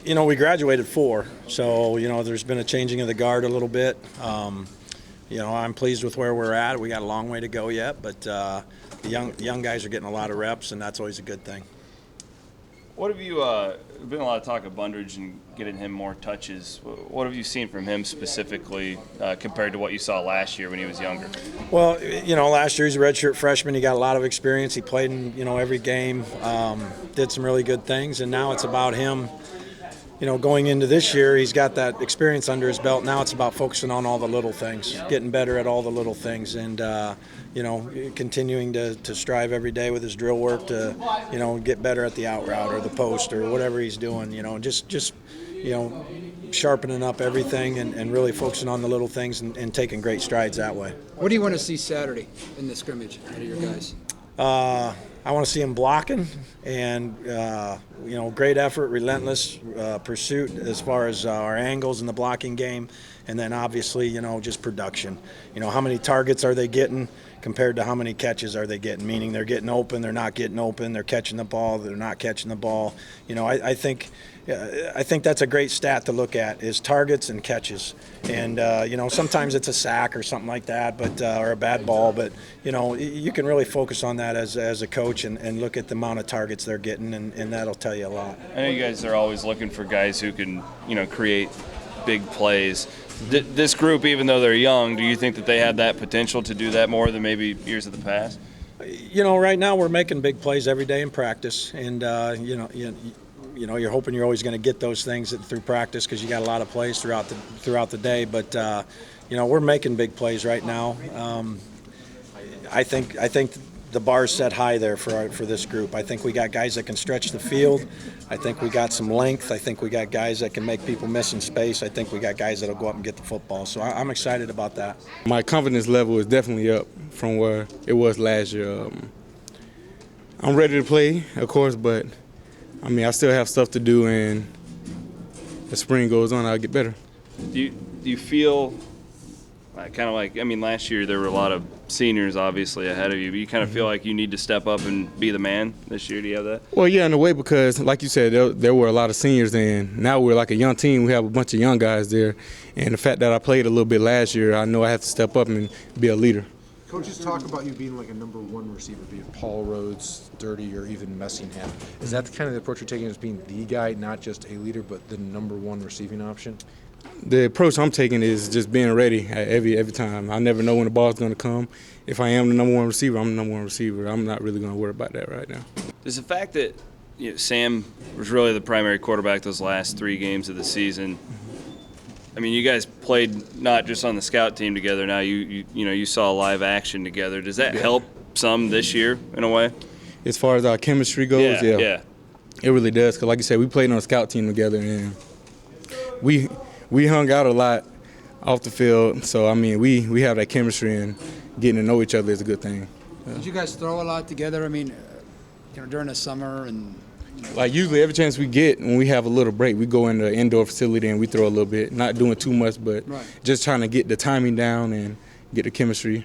we graduated 4, so, there's been a changing of the guard a little bit. I'm pleased with where we're at. We got a long way to go yet, but the young guys are getting a lot of reps, and that's always a good thing. What have you been a lot of talk of Bundrage and getting him more touches? What have you seen from him specifically compared to what you saw last year when he was younger? Well, last year he's a redshirt freshman. He got a lot of experience. He played in every game, did some really good things, and now it's about him. Going into this year, he's got that experience under his belt. Now it's about focusing on all the little things, getting better at all the little things, and continuing to strive every day with his drill work to get better at the out route or the post or whatever he's doing. Just sharpening up everything and really focusing on the little things and taking great strides that way. What do you want to see Saturday in the scrimmage out of your guys? I want to see him blocking and, great effort, relentless pursuit as far as our angles in the blocking game. And then obviously, just production. How many targets are they getting compared to how many catches are they getting? Meaning they're getting open, they're not getting open, they're catching the ball, they're not catching the ball. I think that's a great stat to look at is targets and catches. And, sometimes it's a sack or something like that, but or a bad ball. But, you can really focus on that as a coach and look at the amount of targets they're getting, and that'll tell you a lot. I know you guys are always looking for guys who can, create big plays. This group, even though they're young, do you think that they have that potential to do that more than maybe years of the past? Right now we're making big plays every day in practice, and you're hoping you're always going to get those things through practice because you got a lot of plays throughout the day. But we're making big plays right now. I think the bar's set high there for this group. I think we got guys that can stretch the field. I think we got some length. I think we got guys that can make people miss in space. I think we got guys that'll go up and get the football. So I'm excited about that. My confidence level is definitely up from where it was last year. I'm ready to play, of course, but I still have stuff to do, and as spring goes on, I'll get better. Do you feel last year there were a lot of seniors obviously ahead of you, but you kind of feel like you need to step up and be the man this year? Do you have that? Well, yeah, in a way, because like you said, there were a lot of seniors, and now we're like a young team. We have a bunch of young guys there, and the fact that I played a little bit last year, I know I have to step up and be a leader. Coaches talk about you being like a number 1 receiver, be it Paul Rhodes, Sturdy, or even Messingham. Is that kind of the approach you're taking as being the guy, not just a leader, but the number 1 receiving option? The approach I'm taking is just being ready every time. I never know when the ball's going to come. If I am the number 1 receiver, I'm the number 1 receiver. I'm not really going to worry about that right now. Does the fact that Sam was really the primary quarterback those last 3 games of the season, you guys played not just on the scout team together. Now you saw live action together. Does that help some this year in a way? As far as our chemistry goes, yeah. It really does. Because like you said, we played on a scout team together, and we hung out a lot off the field. So we have that chemistry, and getting to know each other is a good thing. Did you guys throw a lot together? During the summer and. Like usually every chance we get, when we have a little break, we go in the indoor facility and we throw a little bit. Not doing too much, but just trying to get the timing down and get the chemistry.